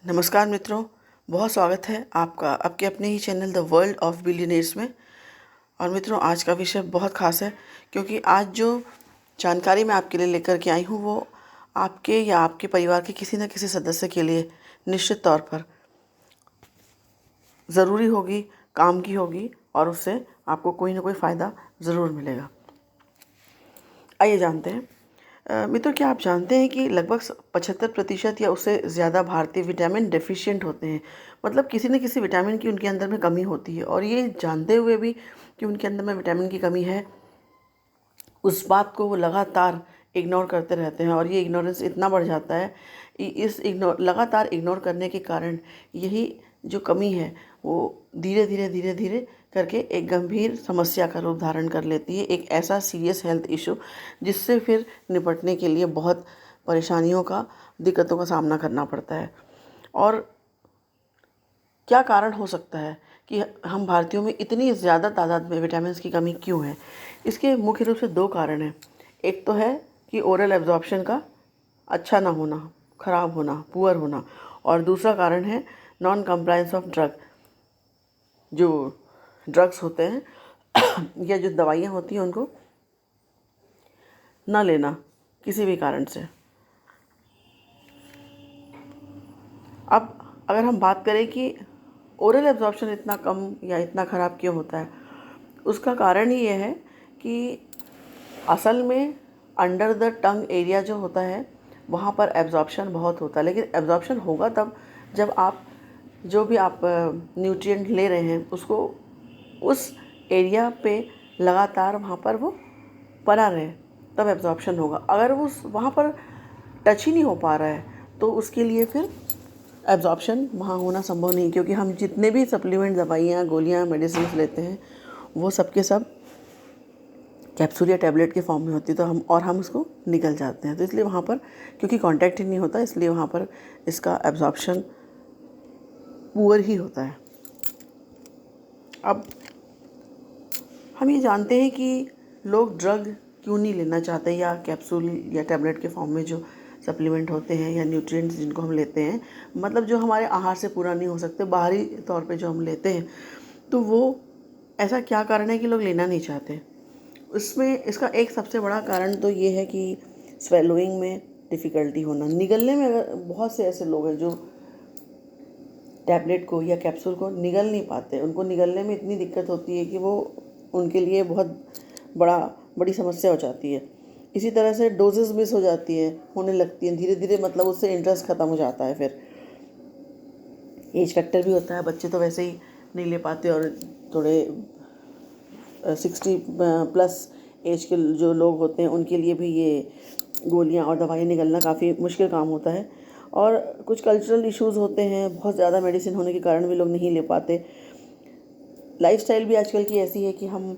नमस्कार मित्रों, बहुत स्वागत है आपका आपके अपने ही channel the world of billionaires में। और मित्रों, आज का विषय बहुत ख़ास है क्योंकि आज जो जानकारी मैं आपके लिए लेकर के आई हूँ वो आपके या आपके परिवार के किसी न किसी सदस्य के लिए निश्चित तौर पर ज़रूरी होगी, काम की होगी और उससे आपको कोई ना कोई फ़ायदा ज़रूर मिलेगा। आइए जानते हैं। मित्रों, क्या आप जानते हैं कि लगभग 75% या उससे ज़्यादा भारतीय विटामिन डेफिशिएंट होते हैं। मतलब किसी न किसी विटामिन की उनके अंदर में कमी होती है और ये जानते हुए भी कि उनके अंदर में विटामिन की कमी है, उस बात को वो लगातार इग्नोर करते रहते हैं। और ये इग्नोरेंस इतना बढ़ जाता है, इस लगातार इग्नोर करने के कारण यही जो कमी है वो धीरे धीरे धीरे धीरे करके एक गंभीर समस्या का रूप धारण कर लेती है, एक ऐसा सीरियस हेल्थ इशू जिससे फिर निपटने के लिए बहुत परेशानियों का, दिक्कतों का सामना करना पड़ता है। और क्या कारण हो सकता है कि हम भारतीयों में इतनी ज़्यादा तादाद में विटामिन की कमी क्यों है? इसके मुख्य रूप से दो कारण हैं। एक तो है कि ओरल एब्जॉर्प्शन का अच्छा ना होना, ख़राब होना, पुअर होना। और दूसरा कारण है नॉन कंप्लायंस ऑफ ड्रग। जो ड्रग्स होते हैं या जो दवाइयाँ होती हैं उनको ना लेना किसी भी कारण से। अब अगर हम बात करें कि ओरल एब्जॉर्प्शन इतना कम या इतना ख़राब क्यों होता है, उसका कारण ही ये है कि असल में अंडर द टंग एरिया जो होता है वहाँ पर एब्जॉर्प्शन बहुत होता है। लेकिन एब्जॉर्प्शन होगा तब जब आप जो भी आप न्यूट्रिएंट ले रहे हैं उसको उस एरिया पे लगातार वहाँ पर वो पड़ा रहे, तब एब्जॉर्प्शन होगा। अगर वो वहाँ पर टच ही नहीं हो पा रहा है तो उसके लिए फिर एब्जॉर्प्शन वहाँ होना संभव नहीं, क्योंकि हम जितने भी सप्लीमेंट, दवाइयाँ, गोलियाँ, मेडिसिन लेते हैं वो सब के सब कैप्सूल या टैबलेट के फॉर्म में होती है। तो हम उसको निकल जाते हैं। तो इसलिए वहाँ पर क्योंकि कांटेक्ट ही नहीं होता, इसलिए वहाँ पर इसका एब्जॉर्प्शन पुअर ही होता है। अब हम ये जानते हैं कि लोग ड्रग क्यों नहीं लेना चाहते, या कैप्सूल या टैबलेट के फॉर्म में जो सप्लीमेंट होते हैं या न्यूट्रिएंट्स जिनको हम लेते हैं, मतलब जो हमारे आहार से पूरा नहीं हो सकते, बाहरी तौर पे जो हम लेते हैं, तो वो ऐसा क्या कारण है कि लोग लेना नहीं चाहते? इसमें इसका एक सबसे बड़ा कारण तो ये है कि स्वेलोइंग में डिफ़िकल्टी होना, निगलने में। अगर बहुत से ऐसे लोग हैं जो टैबलेट को या कैप्सूल को निगल नहीं पाते, उनको निगलने में इतनी दिक्कत होती है कि वो उनके लिए बहुत बड़ी समस्या हो जाती है। इसी तरह से डोजेस मिस हो जाती है, होने लगती हैं धीरे धीरे, मतलब उससे इंटरेस्ट ख़त्म हो जाता है। फिर एज फैक्टर भी होता है, बच्चे तो वैसे ही नहीं ले पाते और थोड़े 60 प्लस एज के जो लोग होते हैं उनके लिए भी ये गोलियां और दवाइयाँ निकलना काफ़ी मुश्किल काम होता है। और कुछ कल्चरल इश्यूज़ होते हैं, बहुत ज़्यादा मेडिसिन होने के कारण भी लोग नहीं ले पाते। लाइफस्टाइल भी आजकल की ऐसी है कि हम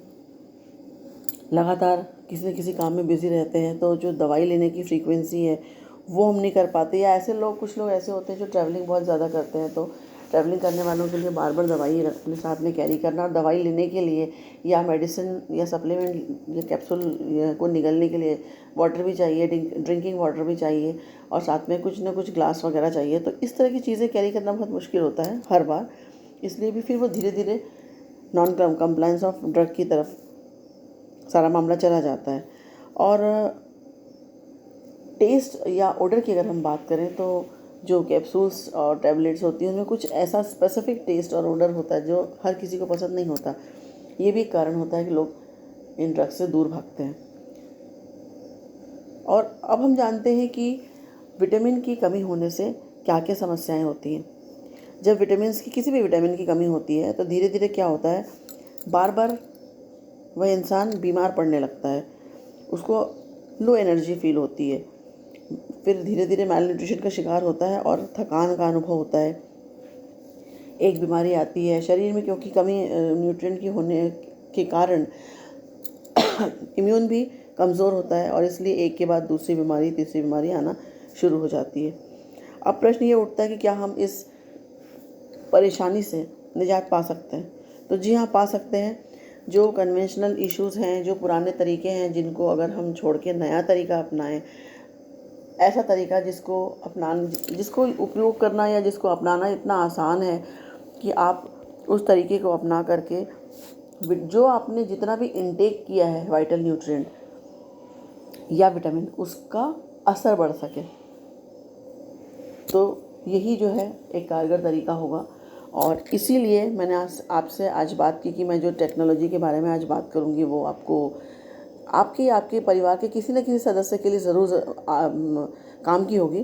लगातार किसी न किसी काम में बिज़ी रहते हैं, तो जो दवाई लेने की फ्रीक्वेंसी है वो हम नहीं कर पाते। या ऐसे लोग, कुछ लोग ऐसे होते हैं जो ट्रैवलिंग बहुत ज़्यादा करते हैं, तो ट्रैवलिंग करने वालों के लिए बार बार दवाई अपने साथ में कैरी करना, और दवाई लेने के लिए या मेडिसिन या सप्लीमेंट या कैप्सूल को निगलने के लिए वाटर भी चाहिए, ड्रिंकिंग वाटर भी चाहिए, और साथ में कुछ ना कुछ ग्लास वगैरह चाहिए। तो इस तरह की चीज़ें कैरी करना बहुत मुश्किल होता है हर बार। इसलिए भी फिर वो धीरे धीरे नॉन कंप्लायंस ऑफ ड्रग की तरफ सारा मामला चला जाता है। और टेस्ट या ऑर्डर की अगर हम बात करें तो जो कैप्सूल्स और टैबलेट्स होती हैं उनमें कुछ ऐसा स्पेसिफिक टेस्ट और ऑर्डर होता है जो हर किसी को पसंद नहीं होता। ये भी एक कारण होता है कि लोग इन ड्रग्स से दूर भागते हैं। और अब हम जानते हैं कि विटामिन की कमी होने से क्या क्या समस्याएं होती हैं। जब किसी भी विटामिन की कमी होती है तो धीरे धीरे क्या होता है, बार बार वह इंसान बीमार पड़ने लगता है, उसको लो एनर्जी फील होती है, फिर धीरे धीरे माल न्यूट्रिशन का शिकार होता है और थकान का अनुभव होता है। एक बीमारी आती है शरीर में, क्योंकि कमी न्यूट्रिएंट की होने के कारण इम्यून भी कमज़ोर होता है, और इसलिए एक के बाद दूसरी बीमारी, तीसरी बीमारी आना शुरू हो जाती है। अब प्रश्न ये उठता है कि क्या हम इस परेशानी से निजात पा सकते हैं? तो जी हाँ, पा सकते हैं। जो कन्वेंशनल इश्यूज़ हैं, जो पुराने तरीके हैं, जिनको अगर हम छोड़ के नया तरीका अपनाएं ऐसा तरीका जिसको उपयोग करना या जिसको अपनाना इतना आसान है कि आप उस तरीके को अपना करके जो आपने जितना भी इनटेक किया है वाइटल न्यूट्रिएंट या विटामिन, उसका असर बढ़ सके। तो यही जो है एक कारगर तरीका होगा। और इसीलिए मैंने आपसे आज बात की कि मैं जो टेक्नोलॉजी के बारे में आज बात करूँगी वो आपके परिवार के किसी न किसी सदस्य के लिए ज़रूर काम की होगी।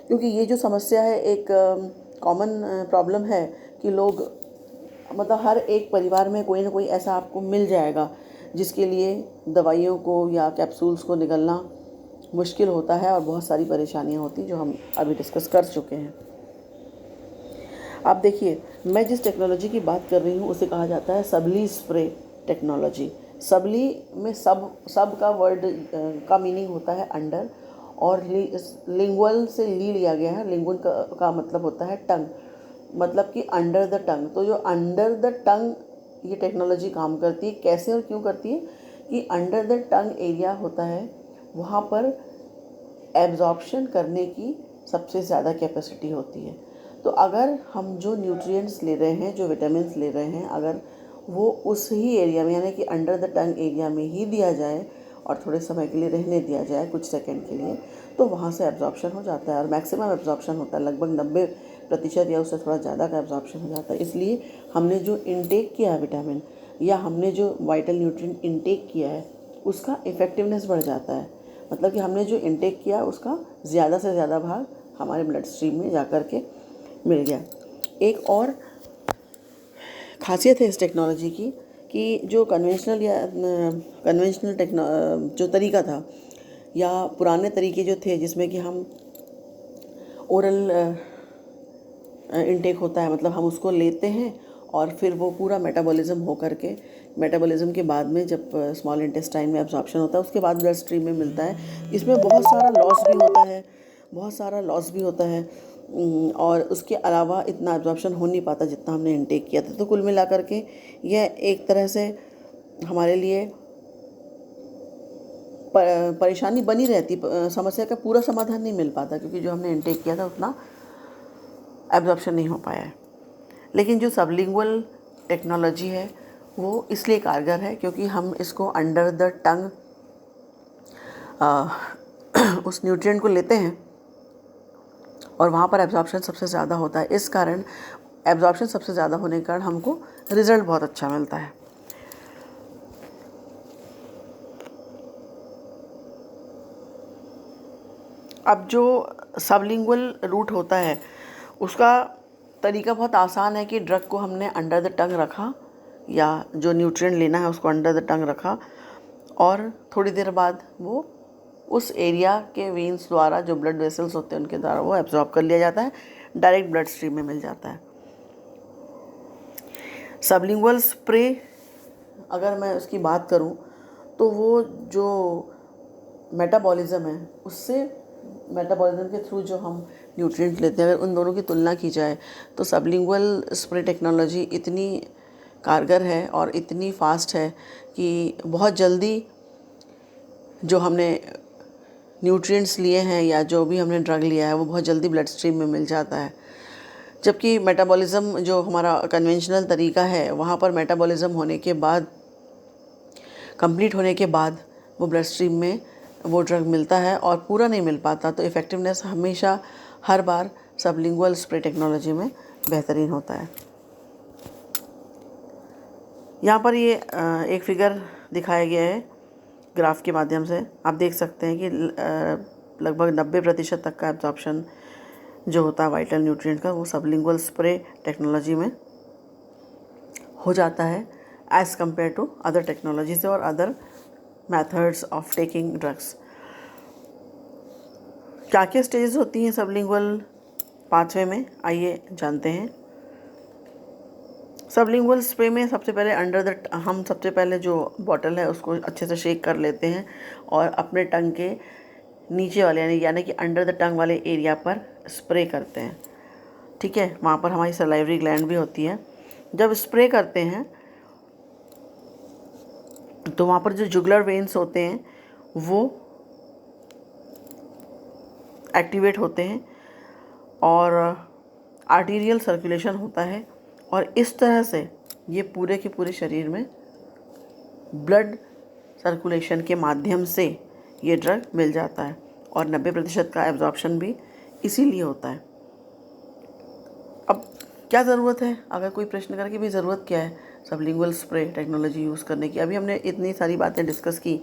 क्योंकि ये जो समस्या है एक कॉमन प्रॉब्लम है कि लोग, मतलब हर एक परिवार में कोई ना कोई ऐसा आपको मिल जाएगा जिसके लिए दवाइयों को या कैप्सूल्स को निगलना मुश्किल होता है और बहुत सारी परेशानियां होती जो हम अभी डिस्कस कर चुके हैं। आप देखिए, मैं जिस टेक्नोलॉजी की बात कर रही हूँ उसे कहा जाता है सबली स्प्रे टेक्नोलॉजी। सबली में सब का वर्ड का मीनिंग होता है अंडर, और लिंगुअल से ली लिया गया है। लिंगुअल का मतलब होता है टंग, मतलब कि अंडर द टंग। तो जो अंडर द टंग ये टेक्नोलॉजी काम करती है, कैसे और क्यों करती है कि अंडर द टंग एरिया होता है, वहाँ पर एब्जॉर्प्शन करने की सबसे ज़्यादा कैपेसिटी होती है। तो अगर हम जो न्यूट्रिएंट्स ले रहे हैं, जो विटामिन्स ले रहे हैं, अगर वो उस ही एरिया में यानी कि अंडर द टंग एरिया में ही दिया जाए और थोड़े समय के लिए रहने दिया जाए, कुछ सेकंड के लिए, तो वहाँ से एब्जॉर्प्शन हो जाता है और मैक्सिमम एब्जॉर्प्शन होता है, लगभग 90% या उससे थोड़ा ज़्यादा का एब्जॉर्प्शन हो जाता है। इसलिए हमने जो इनटेक किया है विटामिन या हमने जो वाइटल न्यूट्रिएंट इनटेक किया है उसका इफ़ेक्टिवनेस बढ़ जाता है। मतलब कि हमने जो इनटेक किया उसका ज़्यादा से ज़्यादा भाग हमारे ब्लड स्ट्रीम में जा कर के मिल गया। एक और खासियत है इस टेक्नोलॉजी की कि जो कन्वेंशनल जो तरीका था या पुराने तरीके जो थे जिसमें कि हम ओरल इनटेक होता है, मतलब हम उसको लेते हैं और फिर वो पूरा मेटाबॉलिज्म हो करके, मेटाबॉलिज्म के बाद में जब स्मॉल इंटेस्टाइन में एब्जॉर्प्शन होता है उसके बाद ब्लड स्ट्रीम में मिलता है। इसमें बहुत सारा लॉस भी होता है और उसके अलावा इतना एब्जॉर्प्शन हो नहीं पाता जितना हमने इनटेक किया था। तो कुल मिला करके यह एक तरह से हमारे लिए परेशानी बनी रहती, समस्या का पूरा समाधान नहीं मिल पाता क्योंकि जो हमने इनटेक किया था उतना एब्जॉर्प्शन नहीं हो पाया है। लेकिन जो सबलिंगुअल टेक्नोलॉजी है वो इसलिए कारगर है क्योंकि हम इसको अंडर द टंग उस न्यूट्रिएंट को लेते हैं और वहाँ पर एब्जॉर्प्शन सबसे ज़्यादा होता है। इस कारण एब्जॉर्प्शन सबसे ज़्यादा होने के कारण हमको रिज़ल्ट बहुत अच्छा मिलता है। अब जो सबलिंगुअल रूट होता है उसका तरीका बहुत आसान है कि ड्रग को हमने अंडर द टंग रखा या जो न्यूट्रिएंट लेना है उसको अंडर द टंग रखा और थोड़ी देर बाद वो उस एरिया के वेन्स द्वारा, जो ब्लड वेसल्स होते हैं उनके द्वारा वो एब्जॉर्ब कर लिया जाता है, डायरेक्ट ब्लड स्ट्रीम में मिल जाता है। सबलिंगुअल स्प्रे अगर मैं उसकी बात करूं तो वो जो मेटाबॉलिज्म है उससे, मेटाबॉलिज्म के थ्रू जो हम न्यूट्रिएंट लेते हैं, अगर उन दोनों की तुलना की जाए तो सबलिंगुअल स्प्रे टेक्नोलॉजी इतनी कारगर है और इतनी फास्ट है कि बहुत जल्दी जो हमने न्यूट्रिएंट्स लिए हैं या जो भी हमने ड्रग लिया है वो बहुत जल्दी ब्लड स्ट्रीम में मिल जाता है। जबकि मेटाबॉलिज्म जो हमारा कन्वेंशनल तरीका है वहाँ पर मेटाबॉलिज्म होने के बाद, कंप्लीट होने के बाद वो ब्लड स्ट्रीम में वो ड्रग मिलता है और पूरा नहीं मिल पाता। तो इफ़ेक्टिवनेस हमेशा हर बार सबलिंगुअल स्प्रे टेक्नोलॉजी में बेहतरीन होता है। यहाँ पर ये एक फिगर दिखाया गया है ग्राफ के माध्यम से। आप देख सकते हैं कि लगभग 90% तक का एब्जॉर्प्शन जो होता है वाइटल न्यूट्रिएंट का वो सबलिंगुअल स्प्रे टेक्नोलॉजी में हो जाता है as compare to other technologies और other methods of taking drugs. क्या क्या स्टेजेस होती हैं सबलिंगुअल पाथवे में, आइए जानते हैं। सबलिंगुअल स्प्रे में सबसे पहले हम सबसे पहले जो बॉटल है उसको अच्छे से शेक कर लेते हैं और अपने टंग के नीचे वाले यानी कि अंडर द टंग वाले एरिया पर स्प्रे करते हैं। ठीक है, वहाँ पर हमारी सलाइवरी ग्लैंड भी होती है। जब स्प्रे करते हैं तो वहाँ पर जो जुगुलर वेन्स होते हैं वो एक्टिवेट होते हैं और आर्टीरियल सर्कुलेशन होता है, और इस तरह से ये पूरे के पूरे शरीर में ब्लड सर्कुलेशन के माध्यम से ये ड्रग मिल जाता है, और 90% का एब्जॉर्प्शन भी इसीलिए होता है। अब क्या ज़रूरत है, अगर कोई प्रश्न करे कि भाई ज़रूरत क्या है सबलिंगुअल स्प्रे टेक्नोलॉजी यूज़ करने की। अभी हमने इतनी सारी बातें डिस्कस की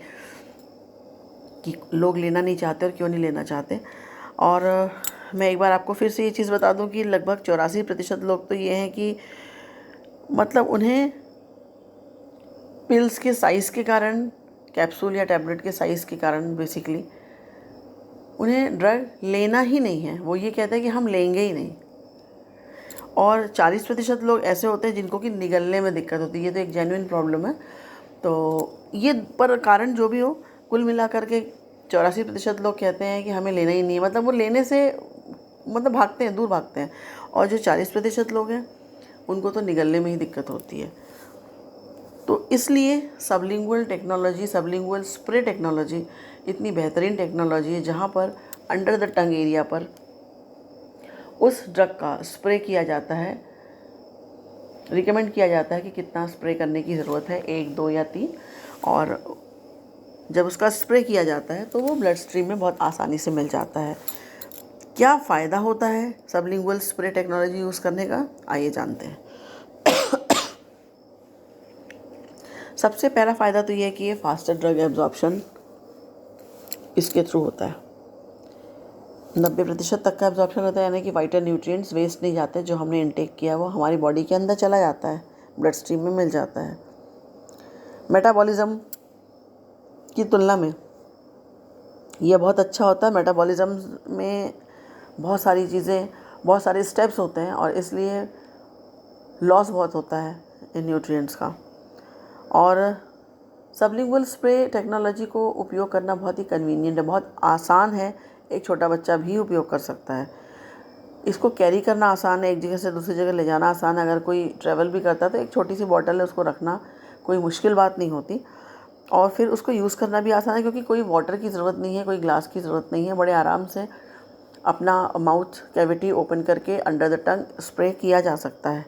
कि लोग लेना नहीं चाहते और क्यों नहीं लेना चाहते। और मैं एक बार आपको फिर से ये चीज़ बता दूं कि लगभग 84% लोग तो ये हैं कि मतलब उन्हें पिल्स के साइज़ के कारण, कैप्सूल या टैबलेट के साइज़ के कारण बेसिकली उन्हें ड्रग लेना ही नहीं है। वो ये कहते हैं कि हम लेंगे ही नहीं। और 40% लोग ऐसे होते हैं जिनको कि निगलने में दिक्कत होती है। ये तो एक जेन्युइन प्रॉब्लम है। तो ये पर कारण जो भी हो, कुल मिलाकर के 84% लोग कहते हैं कि हमें लेना ही नहीं है, मतलब वो लेने से मतलब भागते हैं, दूर भागते हैं। और जो 40% लोग हैं उनको तो निगलने में ही दिक्कत होती है। तो इसलिए sublingual technology, sublingual spray technology इतनी बेहतरीन टेक्नोलॉजी है जहाँ पर अंडर द टंग एरिया पर उस ड्रग का स्प्रे किया जाता है। रिकमेंड किया जाता है कि कितना स्प्रे करने की ज़रूरत है, 1, 2 या 3। और जब उसका स्प्रे किया जाता है तो वो ब्लड स्ट्रीम में बहुत आसानी से मिल जाता है। क्या फ़ायदा होता है सबलिंगुअल स्प्रे टेक्नोलॉजी यूज़ करने का, आइए जानते हैं। सबसे पहला फ़ायदा तो ये है कि ये फास्टर ड्रग एब्जॉर्प्शन इसके थ्रू होता है। 90% तक का एब्जॉर्प्शन होता है, यानी कि वाइटल न्यूट्रिएंट्स वेस्ट नहीं जाते। जो हमने इनटेक किया वो हमारी बॉडी के अंदर चला जाता है, ब्लड स्ट्रीम में मिल जाता है। मेटाबॉलिज्म की तुलना में ये बहुत अच्छा होता है। मेटाबॉलिज्म में बहुत सारी चीज़ें, बहुत सारे स्टेप्स होते हैं और इसलिए लॉस बहुत होता है इन न्यूट्रिएंट्स का। और सबलिंगुअल स्प्रे टेक्नोलॉजी को उपयोग करना बहुत ही कन्वीनियंट है, बहुत आसान है। एक छोटा बच्चा भी उपयोग कर सकता है। इसको कैरी करना आसान है, एक जगह से दूसरी जगह ले जाना आसान है। अगर कोई ट्रैवल भी करता है तो एक छोटी सी बॉटल है, उसको रखना कोई मुश्किल बात नहीं होती। और फिर उसको यूज़ करना भी आसान है, क्योंकि कोई वाटर की ज़रूरत नहीं है, कोई ग्लास की ज़रूरत नहीं है। बड़े आराम से अपना माउथ कैविटी ओपन करके अंडर द टंग स्प्रे किया जा सकता है।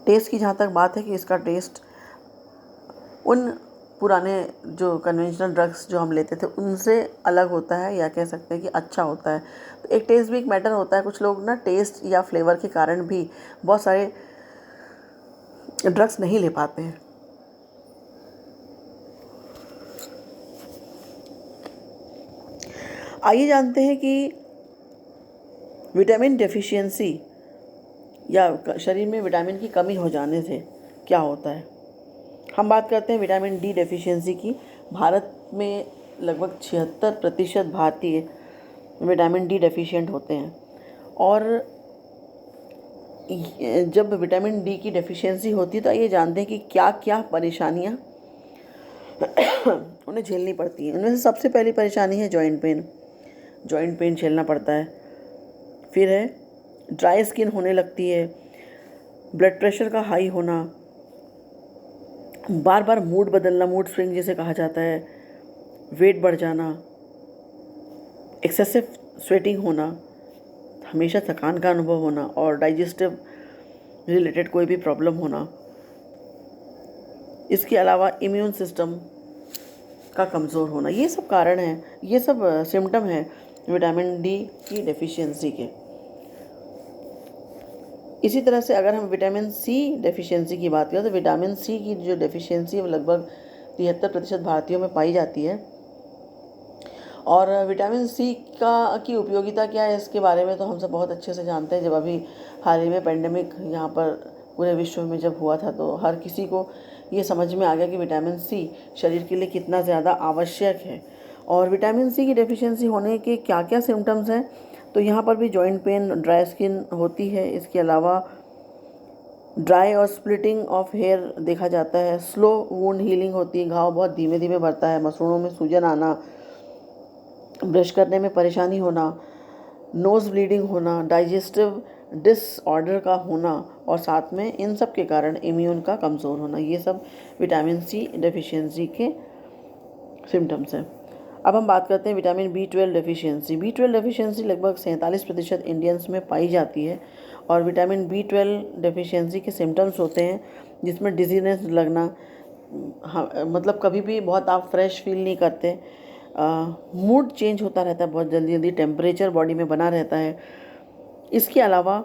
टेस्ट की जहाँ तक बात है कि इसका टेस्ट उन पुराने जो कन्वेंशनल ड्रग्स जो हम लेते थे उनसे अलग होता है, या कह सकते हैं कि अच्छा होता है। तो एक टेस्ट भी एक मैटर होता है। कुछ लोग ना टेस्ट या फ्लेवर के कारण भी बहुत सारे ड्रग्स नहीं ले पाते हैं। आइए जानते हैं कि विटामिन डेफिशिएंसी या शरीर में विटामिन की कमी हो जाने से क्या होता है। हम बात करते हैं विटामिन डी डेफिशिएंसी की। भारत में लगभग 76% भारतीय विटामिन डी डेफिशिएंट होते हैं। और जब विटामिन डी की डेफिशिएंसी होती है तो आइए जानते हैं कि क्या क्या परेशानियां उन्हें झेलनी पड़ती हैं। उनमें से सबसे पहली परेशानी है जॉइंट पेन। जॉइंट पेन झेलना पड़ता है। फिर है ड्राई स्किन होने लगती है, ब्लड प्रेशर का हाई होना, बार बार मूड बदलना, मूड स्विंग जिसे कहा जाता है, वेट बढ़ जाना, एक्सेसिव स्वेटिंग होना, हमेशा थकान का अनुभव होना, और डाइजेस्टिव रिलेटेड कोई भी प्रॉब्लम होना। इसके अलावा इम्यून सिस्टम का कमज़ोर होना। ये सब कारण हैं, ये सब सिम्टम हैं विटामिन डी की डेफिशिएंसी के। इसी तरह से अगर हम विटामिन सी डेफिशिएंसी की बात करें तो विटामिन सी की जो डेफिशिएंसी है वो लगभग 73% भारतीयों में पाई जाती है। और विटामिन सी की उपयोगिता क्या है, इसके बारे में तो हम सब बहुत अच्छे से जानते हैं। जब अभी हाल ही में पेंडेमिक यहाँ पर पूरे विश्व में जब हुआ था तो हर किसी को ये समझ में आ गया कि विटामिन सी शरीर के लिए कितना ज़्यादा आवश्यक है। और विटामिन सी की डेफिशिएंसी होने के क्या क्या सिम्टम्स हैं, तो यहाँ पर भी जॉइंट पेन, ड्राई स्किन होती है। इसके अलावा ड्राई और स्प्लिटिंग ऑफ हेयर देखा जाता है। स्लो वुंड हीलिंग होती है, घाव बहुत धीमे धीमे भरता है, मसूड़ों में सूजन आना, ब्रश करने में परेशानी होना, नोज़ ब्लीडिंग होना, डाइजेस्टिव डिसऑर्डर का होना, और साथ में इन सब के कारण इम्यून का कमज़ोर होना। ये सब विटामिन सी डेफिशिएंसी के सिम्टम्स हैं। अब हम बात करते हैं vitamin B12 deficiency. B12 deficiency लगभग 47% इंडियंस में पाई जाती है और विटामिन B12 डेफिशिएंसी के सिम्टम्स होते हैं जिसमें डिजीनेस लगना, हाँ मतलब कभी भी बहुत आप फ्रेश फील नहीं करते, मूड चेंज होता रहता है बहुत जल्दी जल्दी, टेम्परेचर बॉडी में बना रहता है। इसके अलावा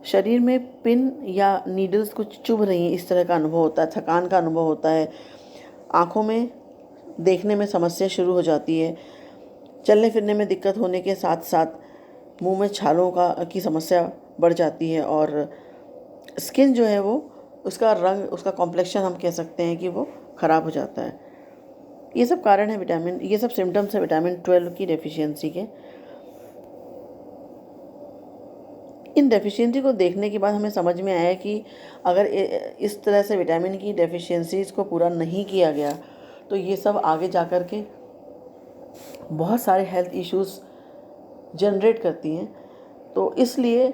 शरीर में पिन या नीडल्स कुछ चुभ रही हैं इस तरह का अनुभव होता है, थकान का अनुभव होता है, आँखों में देखने में समस्या शुरू हो जाती है, चलने फिरने में दिक्कत होने के साथ साथ मुंह में छालों की समस्या बढ़ जाती है और स्किन जो है वो उसका रंग, उसका कॉम्प्लेक्शन हम कह सकते हैं कि वो ख़राब हो जाता है। ये सब कारण है ये सब सिम्टम्स है विटामिन 12 की डेफिशिएंसी के। इन डेफिशिएंसी को देखने के बाद हमें समझ में आया कि अगर इस तरह से विटामिन की डेफिशिएंसीज़ को पूरा नहीं किया गया तो ये सब आगे जा कर के बहुत सारे हेल्थ इश्यूज़ जनरेट करती हैं। तो इसलिए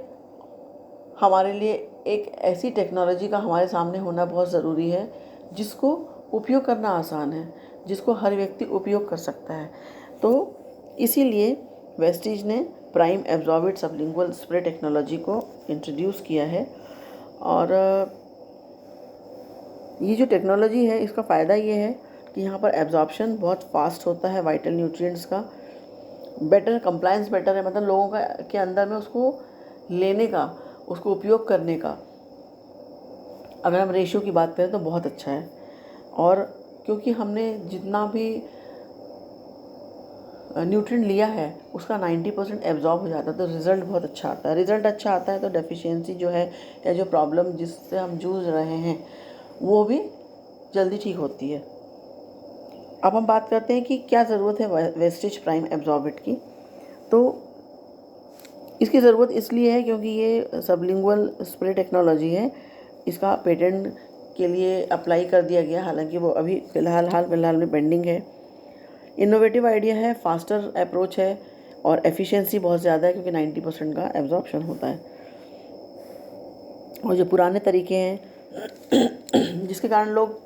हमारे लिए एक ऐसी टेक्नोलॉजी का हमारे सामने होना बहुत ज़रूरी है जिसको उपयोग करना आसान है, जिसको हर व्यक्ति उपयोग कर सकता है। तो इसीलिए वेस्टीज ने प्राइम एब्जॉर्बिड सबलिंगुअल स्प्रे टेक्नोलॉजी को इंट्रोड्यूस किया है। और ये जो टेक्नोलॉजी है इसका फ़ायदा ये है कि यहाँ पर एब्जॉर्प्शन बहुत फास्ट होता है वाइटल न्यूट्रिएंट्स का, बेटर कंप्लायंस बेटर है, मतलब लोगों के अंदर में उसको लेने का, उसको उपयोग करने का अगर हम रेशियो की बात करें तो बहुत अच्छा है। और क्योंकि हमने जितना भी न्यूट्रिएंट लिया है उसका 90% एब्जॉर्ब हो जाता है तो रिज़ल्ट बहुत अच्छा आता है। रिज़ल्ट अच्छा आता है तो डेफिशिएंसी जो है या जो प्रॉब्लम जिससे हम जूझ रहे हैं वो भी जल्दी ठीक होती है। अब हम बात करते हैं कि क्या ज़रूरत है वेस्टीज प्राइम एब्जॉर्बिड की। तो इसकी ज़रूरत इसलिए है क्योंकि ये सबलिंगुअल स्प्रे टेक्नोलॉजी है, इसका पेटेंट के लिए अप्लाई कर दिया गया, हालांकि वो अभी फ़िलहाल में पेंडिंग है। इनोवेटिव आइडिया है, फास्टर अप्रोच है और एफिशिएंसी बहुत ज़्यादा है क्योंकि 90% का एब्जॉर्प्शन होता है। और जो पुराने तरीके हैं जिसके कारण लोग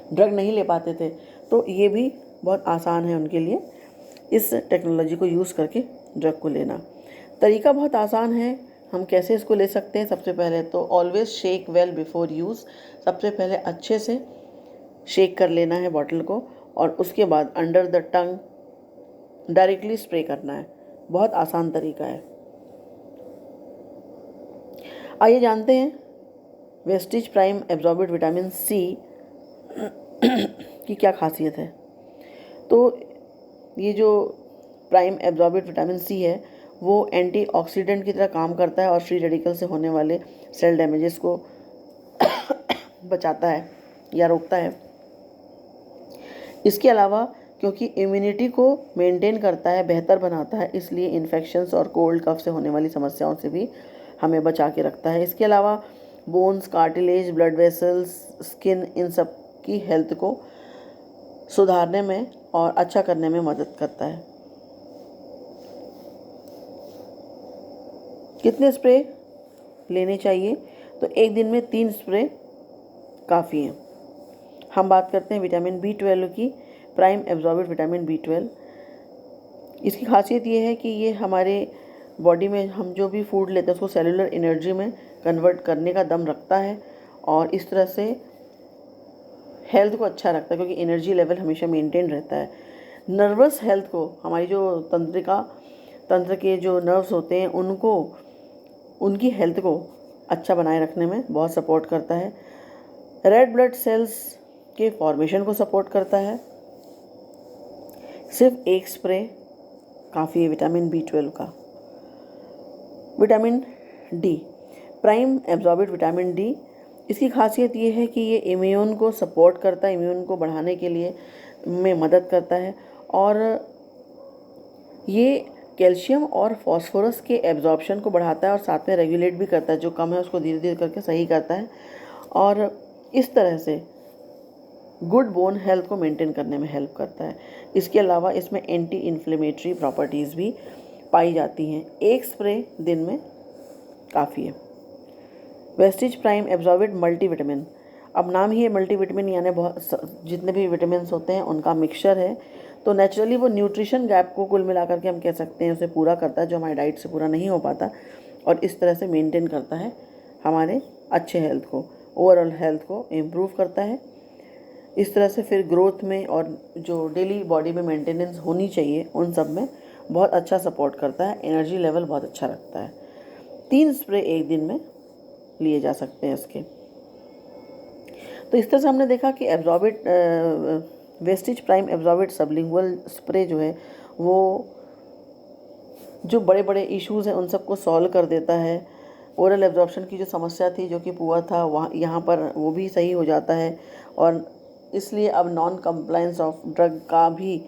ड्रग नहीं ले पाते थे तो ये भी बहुत आसान है उनके लिए इस टेक्नोलॉजी को यूज़ करके ड्रग को लेना। तरीका बहुत आसान है, हम कैसे इसको ले सकते हैं। सबसे पहले तो always shake well before use, सबसे पहले अच्छे से शेक कर लेना है बॉटल को और उसके बाद under the tongue directly spray करना है। बहुत आसान तरीका है। आइए जानते हैं Vestige prime Absorbit vitamin C की क्या खासियत है। तो ये जो प्राइम एब्जॉर्बिड विटामिन सी है वो एंटीऑक्सीडेंट की तरह काम करता है और फ्री रेडिकल से होने वाले सेल डैमेजेस को बचाता है या रोकता है। इसके अलावा क्योंकि इम्यूनिटी को मेंटेन करता है, बेहतर बनाता है, इसलिए इन्फेक्शंस और कोल्ड कफ से होने वाली समस्याओं से भी हमें बचा के रखता है। इसके अलावा bones, cartilage, blood vessels, skin, इन सब की हेल्थ को सुधारने में और अच्छा करने में मदद करता है। कितने स्प्रे लेने चाहिए? तो एक दिन में 3 स्प्रे काफ़ी हैं। हम बात करते हैं विटामिन B12 की, प्राइम एब्जॉर्बिड विटामिन B12। इसकी खासियत ये है कि ये हमारे बॉडी में हम जो भी फूड लेते हैं उसको सेलुलर एनर्जी में कन्वर्ट करने का दम रखता है और इस तरह से हेल्थ को अच्छा रखता है क्योंकि एनर्जी लेवल हमेशा मेंटेन रहता है। नर्वस हेल्थ को, हमारी जो तंत्र के जो नर्व्स होते हैं उनको, उनकी हेल्थ को अच्छा बनाए रखने में बहुत सपोर्ट करता है। रेड ब्लड सेल्स के फॉर्मेशन को सपोर्ट करता है। सिर्फ एक स्प्रे काफ़ी है विटामिन B12 का। Vitamin D, Prime Absorbit vitamin D, इसकी खासियत ये है कि ये इम्यून को सपोर्ट करता है, इम्यून को बढ़ाने के लिए में मदद करता है और ये कैल्शियम और फास्फोरस के एब्जॉर्प्शन को बढ़ाता है और साथ में रेगुलेट भी करता है, जो कम है उसको धीरे धीरे करके सही करता है और इस तरह से गुड बोन हेल्थ को मेंटेन करने में हेल्प करता है। इसके अलावा इसमें एंटी इन्फ्लेमेटरी प्रॉपर्टीज़ भी पाई जाती हैं। एक स्प्रे दिन में काफ़ी है। वेस्टीज प्राइम एब्जॉर्बिड मल्टीविटामिन, अब नाम ही है मल्टीविटामिन, यानी बहुत जितने भी विटामिन होते हैं उनका मिक्सचर है। तो नेचुरली वो न्यूट्रिशन गैप को कुल मिलाकर के हम कह सकते हैं उसे पूरा करता है, जो हमारी डाइट से पूरा नहीं हो पाता, और इस तरह से मेंटेन करता है हमारे अच्छे हेल्थ को, ओवरऑल हेल्थ को इम्प्रूव करता है। इस तरह से फिर ग्रोथ में और जो डेली बॉडी में मेंटेनेंस होनी चाहिए उन सब में बहुत अच्छा सपोर्ट करता है। एनर्जी लेवल बहुत अच्छा रखता है। 3 स्प्रे एक दिन में लिए जा सकते हैं इसके। तो इस तरह से हमने देखा कि एब्जॉर्बिट Vestige Prime Absorbit sublingual spray जो है वो जो बड़े बड़े इश्यूज़ हैं उन सबको सॉल्व कर देता है। ओरल एब्जॉर्प्शन की जो समस्या थी, जो कि पुअर था, वहाँ यहाँ पर वो भी सही हो जाता है, और इसलिए अब नॉन कंप्लायंस ऑफ ड्रग का भी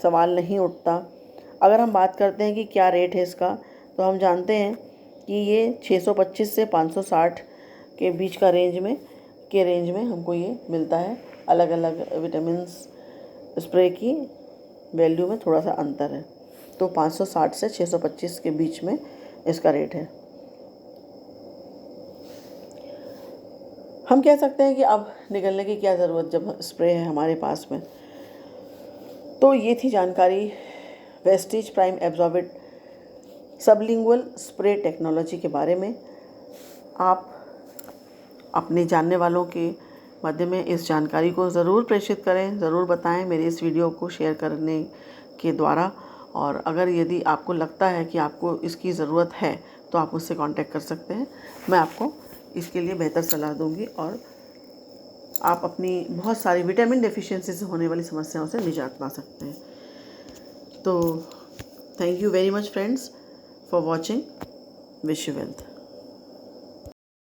सवाल नहीं उठता। अगर हम बात करते हैं कि क्या रेट है इसका, तो हम जानते हैं कि ये 625 से 560 के बीच का रेंज में हमको ये मिलता है। अलग अलग विटामिन्स स्प्रे की वैल्यू में थोड़ा सा अंतर है, तो 560 से 625 के बीच में इसका रेट है। हम कह सकते हैं कि अब निकलने की क्या ज़रूरत, जब स्प्रे है हमारे पास में। तो ये थी जानकारी Vestige Prime Absorbit sublingual spray technology के बारे में। आप अपने जानने वालों के मध्य में इस जानकारी को ज़रूर प्रेषित करें, ज़रूर बताएं मेरे इस वीडियो को शेयर करने के द्वारा। और अगर यदि आपको लगता है कि आपको इसकी ज़रूरत है तो आप मुझसे कांटेक्ट कर सकते हैं। मैं आपको इसके लिए बेहतर सलाह दूंगी और आप अपनी बहुत सारी विटामिन डेफिशिएंसी से होने वाली समस्याओं से निजात पा सकते हैं। तो thank you very much friends for watching. Wish you wealth.